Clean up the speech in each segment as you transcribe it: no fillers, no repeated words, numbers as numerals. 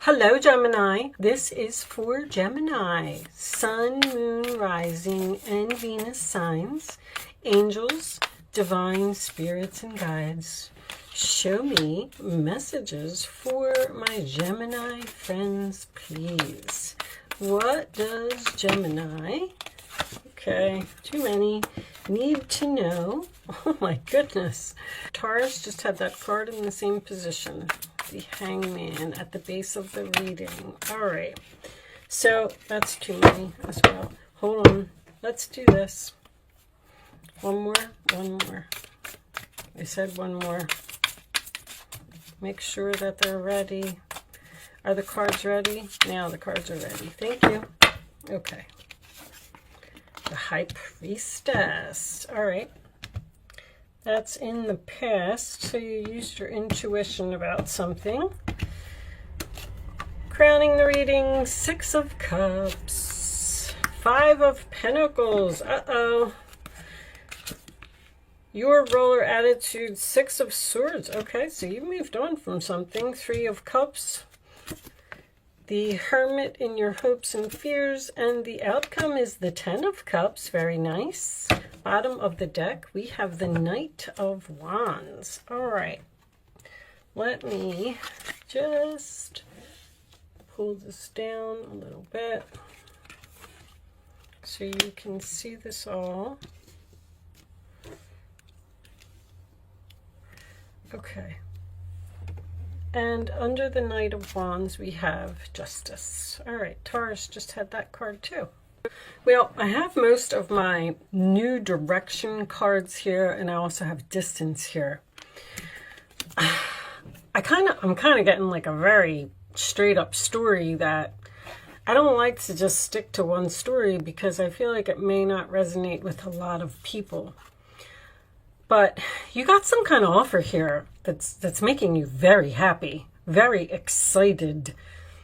Hello, Gemini. This is for Gemini. Sun, Moon, Rising, and Venus signs. Angels, divine spirits, and guides. Show me messages for my Gemini friends, please. What does Gemini, okay, too many, need to know? Oh my goodness. Taurus just had that card in the same position. The Hangman at the base of the reading. All right. So that's too many as well. Hold on. Let's do this. One more. I said one more. Make sure that they're ready. Are the cards ready? Now the cards are ready. Thank you. Okay. The High Priestess. All right. That's in the past, so you used your intuition about something. Crowning the reading, Six of Cups, Five of Pentacles. Uh-oh. Your roller attitude, Six of Swords. Okay, so you moved on from something. Three of Cups. The Hermit in your hopes and fears, and the outcome is the Ten of Cups. Very nice. Bottom of the deck, we have the Knight of Wands. All right. Let me just pull this down a little bit so you can see this all. Okay. And under the Knight of Wands, we have Justice. All right, Taurus just had that card too. Well, I have most of my new direction cards here, and I also have distance here. I'm kind of getting like a very straight up story that I don't like to just stick to one story because I feel like it may not resonate with a lot of people. But you got some kind of offer here that's making you very happy, very excited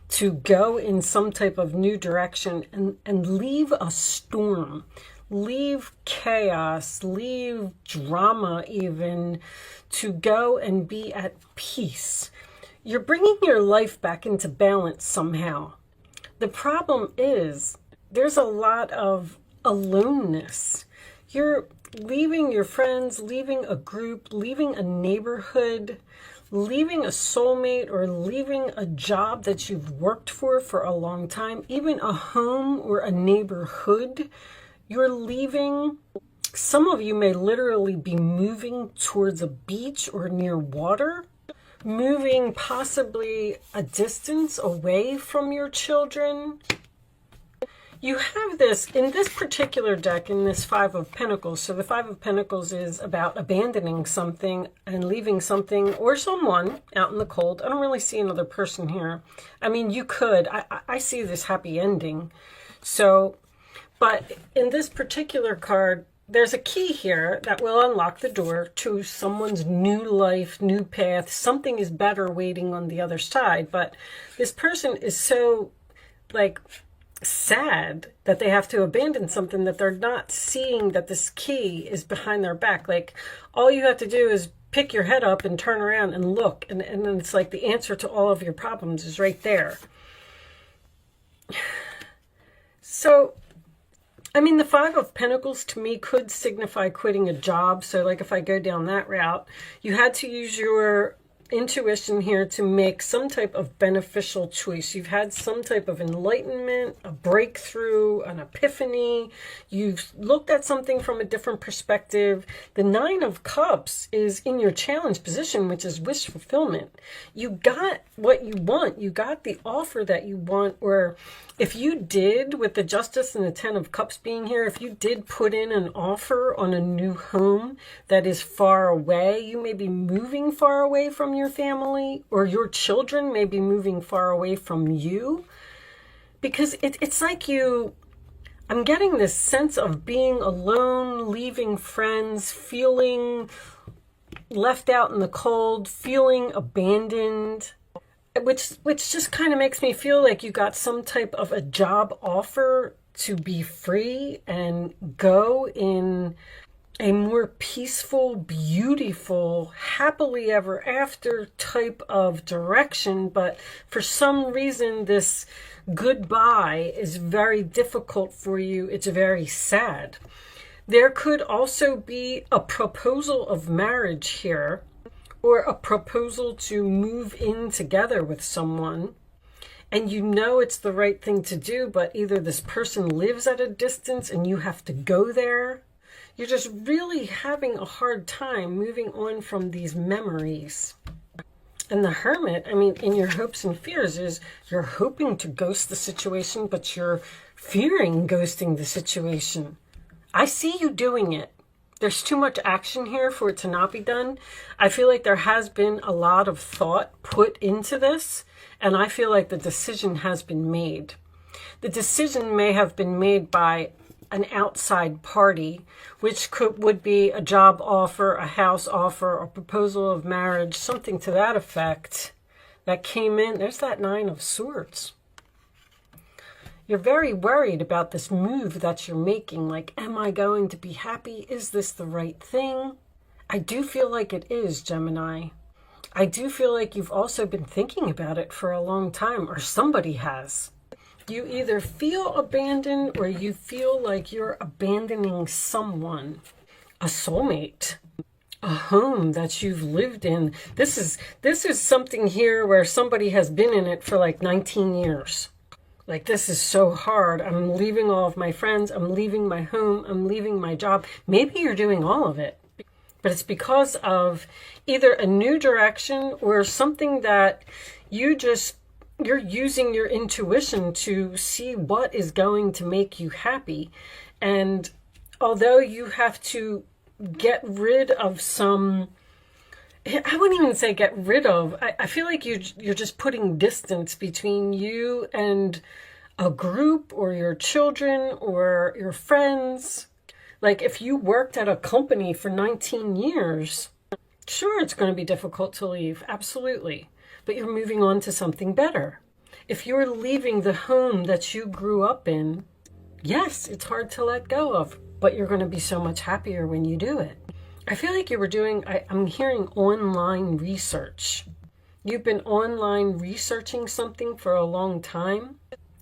to go in some type of new direction and leave a storm, leave chaos, leave drama even, to go and be at peace. You're bringing your life back into balance somehow. The problem is there's a lot of aloneness. You're leaving your friends, leaving a group, leaving a neighborhood, leaving a soulmate, or leaving a job that you've worked for a long time, even a home or a neighborhood. You're leaving. Some of you may literally be moving towards a beach or near water, moving possibly a distance away from your children. You have this, in this particular deck, in this Five of Pentacles. So the Five of Pentacles is about abandoning something and leaving something or someone out in the cold. I don't really see another person here. I mean, you could. I see this happy ending. So, but in this particular card, there's a key here that will unlock the door to someone's new life, new path. Something is better waiting on the other side. But this person is so, like, sad that they have to abandon something that they're not seeing, that this key is behind their back. Like, all you have to do is pick your head up and turn around and look, and then it's like the answer to all of your problems is right there. So, I mean, the Five of Pentacles to me could signify quitting a job. So like if I go down that route, you had to use your intuition here to make some type of beneficial choice. You've had some type of enlightenment, a breakthrough, an epiphany. You've looked at something from a different perspective. The Nine of Cups is in your challenge position, which is wish fulfillment. You got what you want. You got the offer that you want. Or if you did, with the Justice and the Ten of Cups being here, if you did put in an offer on a new home that is far away, you may be moving far away from your family, or your children may be moving far away from you, because it's like I'm getting this sense of being alone, leaving friends, feeling left out in the cold, feeling abandoned, which just kind of makes me feel like you got some type of a job offer to be free and go in a more peaceful, beautiful, happily ever after type of direction. But for some reason, this goodbye is very difficult for you. It's very sad. There could also be a proposal of marriage here, or a proposal to move in together with someone. And you know it's the right thing to do, but either this person lives at a distance and you have to go there. You're just really having a hard time moving on from these memories. And the Hermit, I mean, in your hopes and fears is you're hoping to ghost the situation, but you're fearing ghosting the situation. I see you doing it. There's too much action here for it to not be done. I feel like there has been a lot of thought put into this, and I feel like the decision has been made. The decision may have been made by an outside party, which would be a job offer, a house offer, a proposal of marriage, something to that effect that came in. There's that Nine of Swords. You're very worried about this move that you're making. Like, am I going to be happy? Is this the right thing? I do feel like it is, Gemini. I do feel like you've also been thinking about it for a long time, or somebody has. You either feel abandoned or you feel like you're abandoning someone, a soulmate, a home that you've lived in. This is something here where somebody has been in it for like 19 years. Like, this is so hard. I'm leaving all of my friends. I'm leaving my home. I'm leaving my job. Maybe you're doing all of it, but it's because of either a new direction or something that you're using your intuition to see what is going to make you happy. And although you have to get rid of some, I wouldn't even say get rid of, I feel like you're just putting distance between you and a group or your children or your friends. Like, if you worked at a company for 19 years, sure, it's going to be difficult to leave. Absolutely. But you're moving on to something better. If you're leaving the home that you grew up in, yes, it's hard to let go of, but you're going to be so much happier when you do it. I feel like you were doing, I'm hearing online research. You've been online researching something for a long time.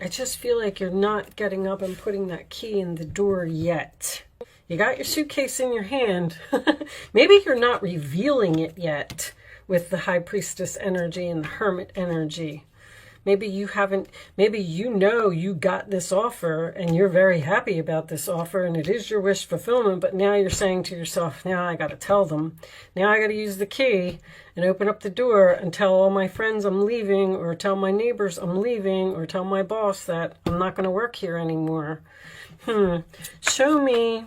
I just feel like you're not getting up and putting that key in the door yet. You got your suitcase in your hand. Maybe you're not revealing it yet with the High Priestess energy and the Hermit energy. Maybe you haven't, maybe you know you got this offer and you're very happy about this offer and it is your wish fulfillment, but now you're saying to yourself, now I got to tell them. Now I got to use the key and open up the door and tell all my friends I'm leaving, or tell my neighbors I'm leaving, or tell my boss that I'm not going to work here anymore. Show me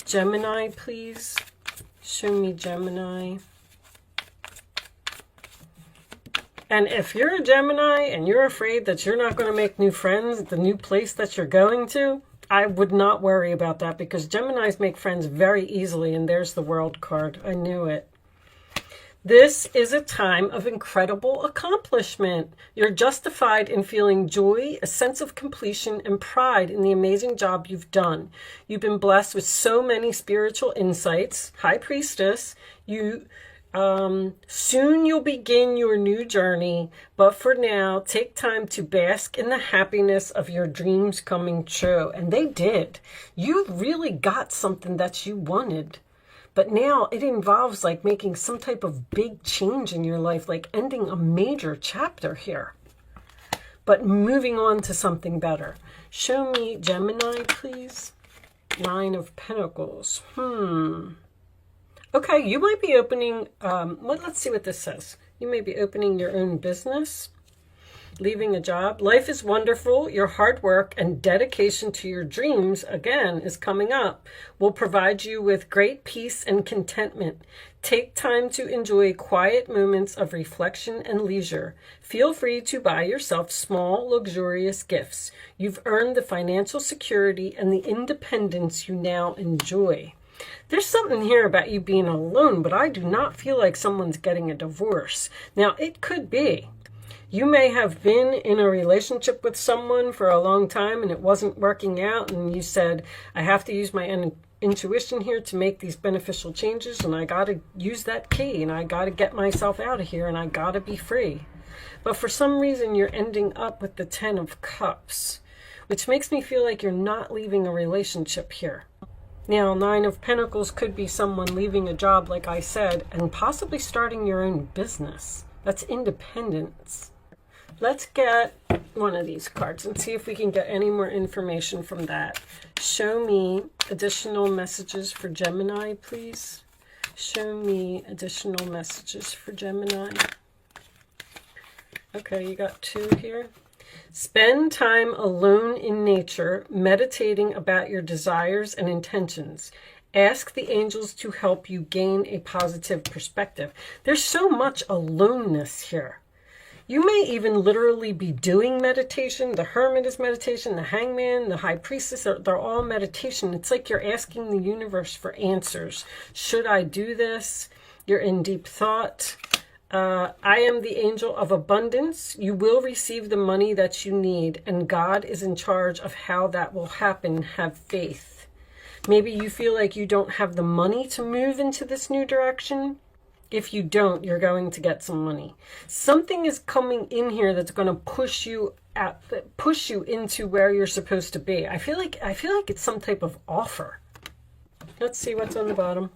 Gemini, please. Show me Gemini. And if you're a Gemini and you're afraid that you're not going to make new friends at the new place that you're going to, I would not worry about that, because Geminis make friends very easily, and there's the World card. I knew it. This is a time of incredible accomplishment. You're justified in feeling joy, a sense of completion, and pride in the amazing job you've done. You've been blessed with so many spiritual insights. High Priestess, soon you'll begin your new journey, but for now, take time to bask in the happiness of your dreams coming true. And they did. You really got something that you wanted. But now it involves like making some type of big change in your life, like ending a major chapter here, but moving on to something better. Show me Gemini, please. Nine of Pentacles. Okay, you might be opening, let's see what this says. You may be opening your own business, leaving a job. Life is wonderful. Your hard work and dedication to your dreams, again, is coming up, will provide you with great peace and contentment. Take time to enjoy quiet moments of reflection and leisure. Feel free to buy yourself small, luxurious gifts. You've earned the financial security and the independence you now enjoy. There's something here about you being alone, but I do not feel like someone's getting a divorce. Now, it could be. You may have been in a relationship with someone for a long time and it wasn't working out, and you said, I have to use my intuition here to make these beneficial changes, and I got to use that key, and I got to get myself out of here, and I got to be free. But for some reason, you're ending up with the 10 of Cups, which makes me feel like you're not leaving a relationship here. Now, 9 of Pentacles could be someone leaving a job, like I said, and possibly starting your own business. That's independence. Let's get one of these cards and see if we can get any more information from that. Show me additional messages for Gemini, please. Show me additional messages for Gemini. Okay, you got 2 here. Spend time alone in nature, meditating about your desires and intentions. Ask the angels to help you gain a positive perspective. There's so much aloneness here. You may even literally be doing meditation. The Hermit is meditation. The Hangman, the High Priestess, they're all meditation. It's like you're asking the universe for answers. Should I do this? You're in deep thought. I am the angel of abundance. You will receive the money that you need, and God is in charge of how that will happen. Have faith. Maybe you feel like you don't have the money to move into this new direction. If you don't, you're going to get some money. Something is coming in here that's going to push you into where you're supposed to be. I feel like it's some type of offer. Let's see what's on the bottom.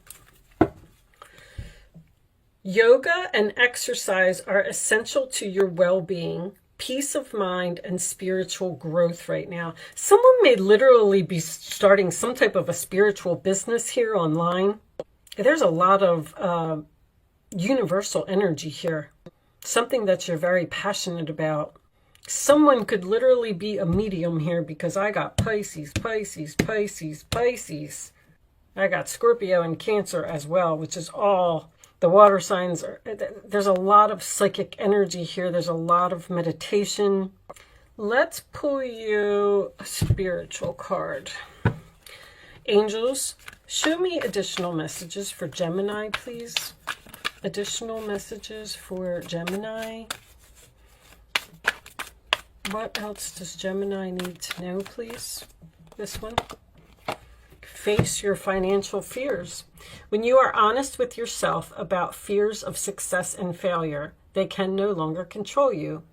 Yoga and exercise are essential to your well-being, peace of mind, and spiritual growth right now. Someone may literally be starting some type of a spiritual business here online. There's a lot of universal energy here. Something that you're very passionate about. Someone could literally be a medium here, because I got Pisces, Pisces, Pisces, Pisces. I got Scorpio and Cancer as well, which is all the water signs. There's a lot of psychic energy here. There's a lot of meditation. Let's pull you a spiritual card. Angels, show me additional messages for Gemini, please. Additional messages for Gemini. What else does Gemini need to know, please? This one. Face your financial fears. When you are honest with yourself about fears of success and failure, they can no longer control you.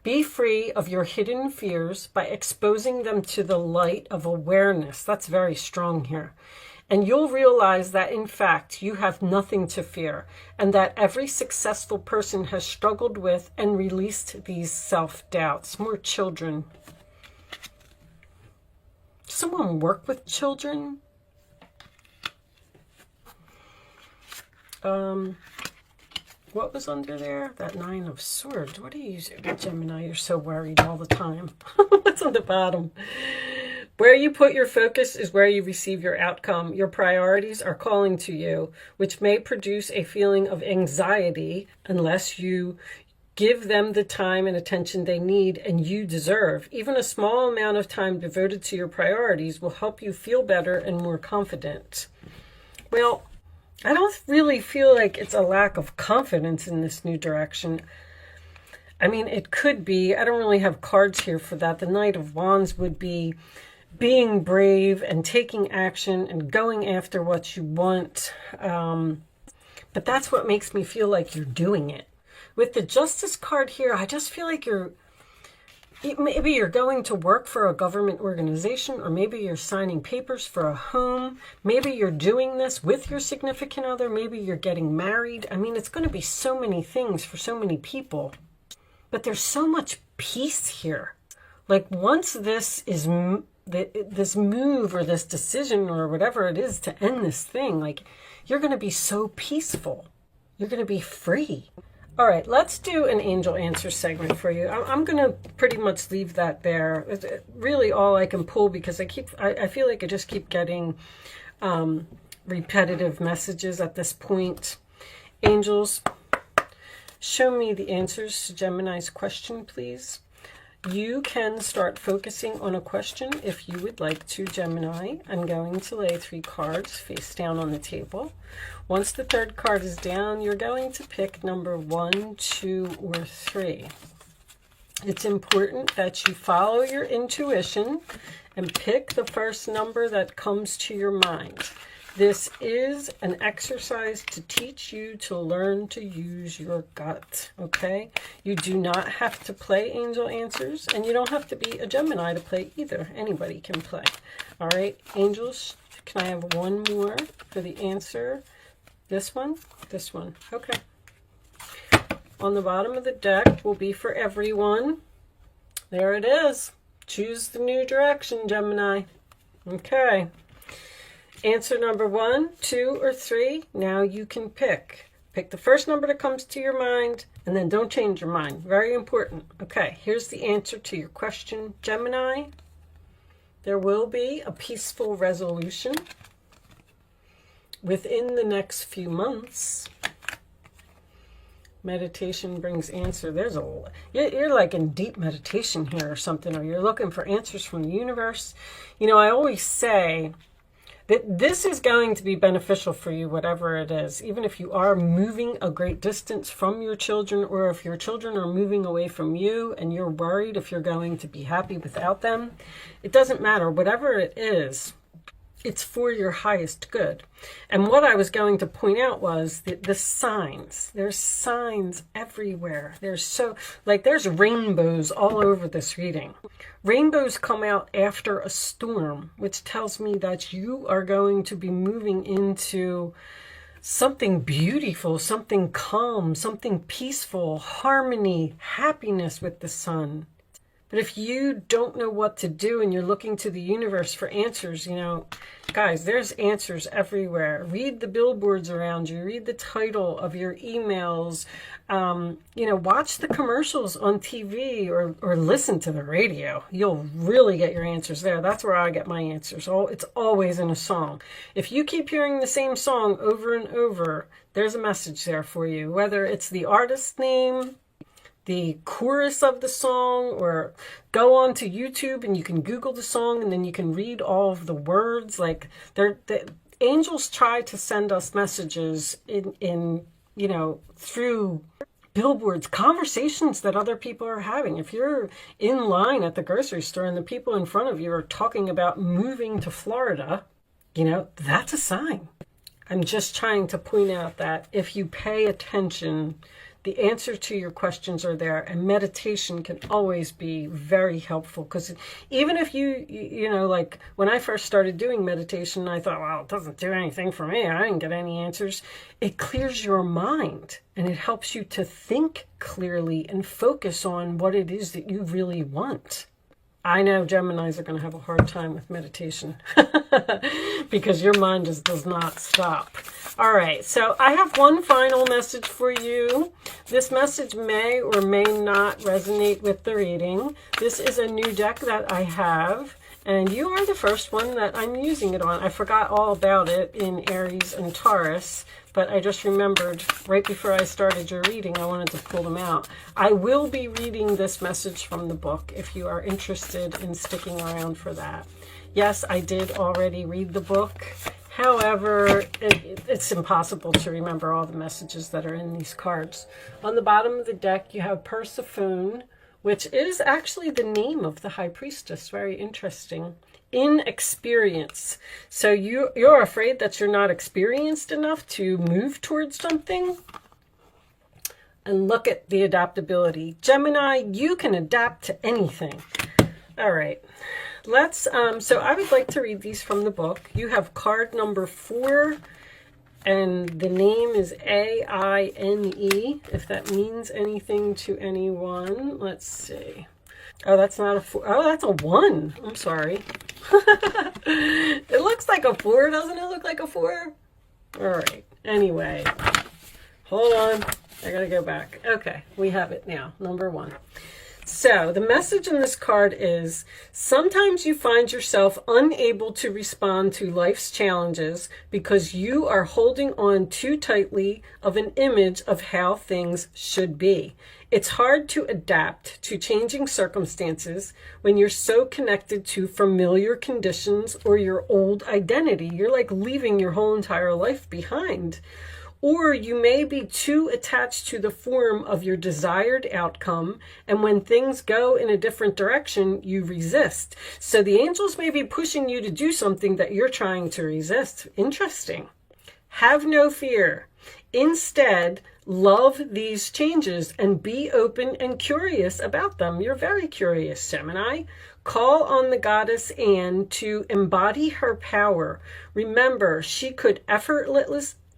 Be free of your hidden fears by exposing them to the light of awareness. That's very strong here. And you'll realize that, in fact, you have nothing to fear, and that every successful person has struggled with and released these self-doubts. More children. Someone work with children? What was under there? That 9 of Swords. What are you using, Gemini? You're so worried all the time. What's on the bottom? Where you put your focus is where you receive your outcome. Your priorities are calling to you, which may produce a feeling of anxiety unless you give them the time and attention they need and you deserve. Even a small amount of time devoted to your priorities will help you feel better and more confident. Well, I don't really feel like it's a lack of confidence in this new direction. I mean, it could be. I don't really have cards here for that. The Knight of Wands would be being brave and taking action and going after what you want. But that's what makes me feel like you're doing it. With the Justice card here, I just feel like maybe you're going to work for a government organization, or maybe you're signing papers for a home. Maybe you're doing this with your significant other. Maybe you're getting married. I mean, it's going to be so many things for so many people. But there's so much peace here. Like, once this move or this decision or whatever it is to end this thing, like, you're going to be so peaceful. You're going to be free. All right, let's do an angel answer segment for you. I'm going to pretty much leave that there. It's really all I can pull, because I feel like I just keep getting repetitive messages at this point. Angels, show me the answers to Gemini's question, please. You can start focusing on a question if you would like to, Gemini. I'm going to lay 3 cards face down on the table. Once the 3rd card is down, you're going to pick number 1, 2, or 3. It's important that you follow your intuition and pick the first number that comes to your mind. This is an exercise to teach you to learn to use your gut, okay? You do not have to play angel answers, and you don't have to be a Gemini to play either. Anybody can play. All right, angels, can I have one more for the answer? This one? This one. Okay. On the bottom of the deck will be for everyone. There it is. Choose the new direction, Gemini. Okay. Answer number 1, 2, or 3. Now you can pick. Pick the first number that comes to your mind, and then don't change your mind. Very important. Okay, here's the answer to your question, Gemini. There will be a peaceful resolution within the next few months. Meditation brings answer. You're like in deep meditation here or something, or you're looking for answers from the universe. You know, I always say that this is going to be beneficial for you, whatever it is. Even if you are moving a great distance from your children, or if your children are moving away from you and you're worried if you're going to be happy without them, it doesn't matter. Whatever it is, it's for your highest good. And what I was going to point out was that the signs. There's signs everywhere. There's rainbows all over this reading. Rainbows come out after a storm, which tells me that you are going to be moving into something beautiful, something calm, something peaceful, harmony, happiness with the sun. But if you don't know what to do and you're looking to the universe for answers, you know, guys, there's answers everywhere. Read the billboards around you. Read the title of your emails. You know, watch the commercials on TV or listen to the radio. You'll really get your answers there. That's where I get my answers. It's always in a song. If you keep hearing the same song over and over, there's a message there for you. Whether it's the artist's name, the chorus of the song, or go on to YouTube and you can Google the song and then you can read all of the words. Like the angels try to send us messages in you know, through billboards, conversations that other people are having. If you're in line at the grocery store and the people in front of you are talking about moving to Florida, you know, that's a sign. I'm just trying to point out that if you pay attention, the answer to your questions are there, and meditation can always be very helpful. Because even if you know, like when I first started doing meditation, I thought, well, it doesn't do anything for me. I didn't get any answers. It clears your mind and it helps you to think clearly and focus on what it is that you really want. I know Geminis are going to have a hard time with meditation because your mind just does not stop. All right, so I have one final message for you. This message may or may not resonate with the reading. This is a new deck that I have, and you are the first one that I'm using it on. I forgot all about it in Aries and Taurus, but I just remembered right before I started your reading, I wanted to pull them out. I will be reading this message from the book if you are interested in sticking around for that. Yes, I did already read the book. However, it's impossible to remember all the messages that are in these cards. On the bottom of the deck, you have Persephone, which is actually the name of the High Priestess. Very interesting. Inexperience. So you're afraid that you're not experienced enough to move towards something? And look at the adaptability. Gemini, you can adapt to anything. All right. Let's, so I would like to read these from the book. You have card number 4, and the name is A-I-N-E, if that means anything to anyone. Let's see. Oh, that's not a 4. Oh, that's a 1. I'm sorry. It looks like a 4. Doesn't it look like a 4? All right. Anyway, hold on. I gotta go back. Okay, we have it now. Number 1. So the message in this card is, sometimes you find yourself unable to respond to life's challenges because you are holding on too tightly of an image of how things should be. It's hard to adapt to changing circumstances when you're so connected to familiar conditions or your old identity. You're like leaving your whole entire life behind. Or you may be too attached to the form of your desired outcome, and when things go in a different direction, you resist. So the angels may be pushing you to do something that you're trying to resist. Interesting. Have no fear. Instead, love these changes and be open and curious about them. You're very curious, Gemini. Call on the goddess Anne to embody her power. Remember, she could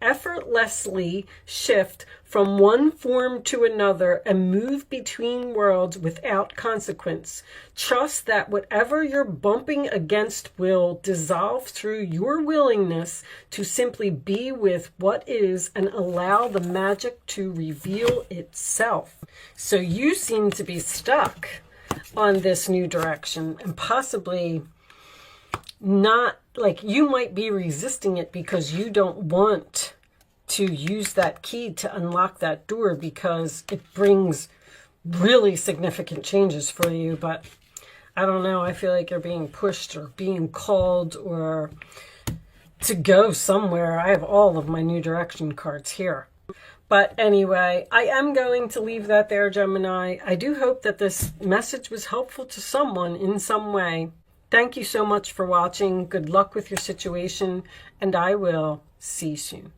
effortlessly shift from one form to another and move between worlds without consequence. Trust that whatever you're bumping against will dissolve through your willingness to simply be with what is and allow the magic to reveal itself. So you seem to be stuck on this new direction, and possibly not, like, you might be resisting it because you don't want to use that key to unlock that door because it brings really significant changes for you. But I don't know, I feel like you're being pushed or being called or to go somewhere. I have all of my new direction cards here. But anyway, I am going to leave that there, Gemini. I do hope that this message was helpful to someone in some way. Thank you so much for watching. Good luck with your situation, and I will see you soon.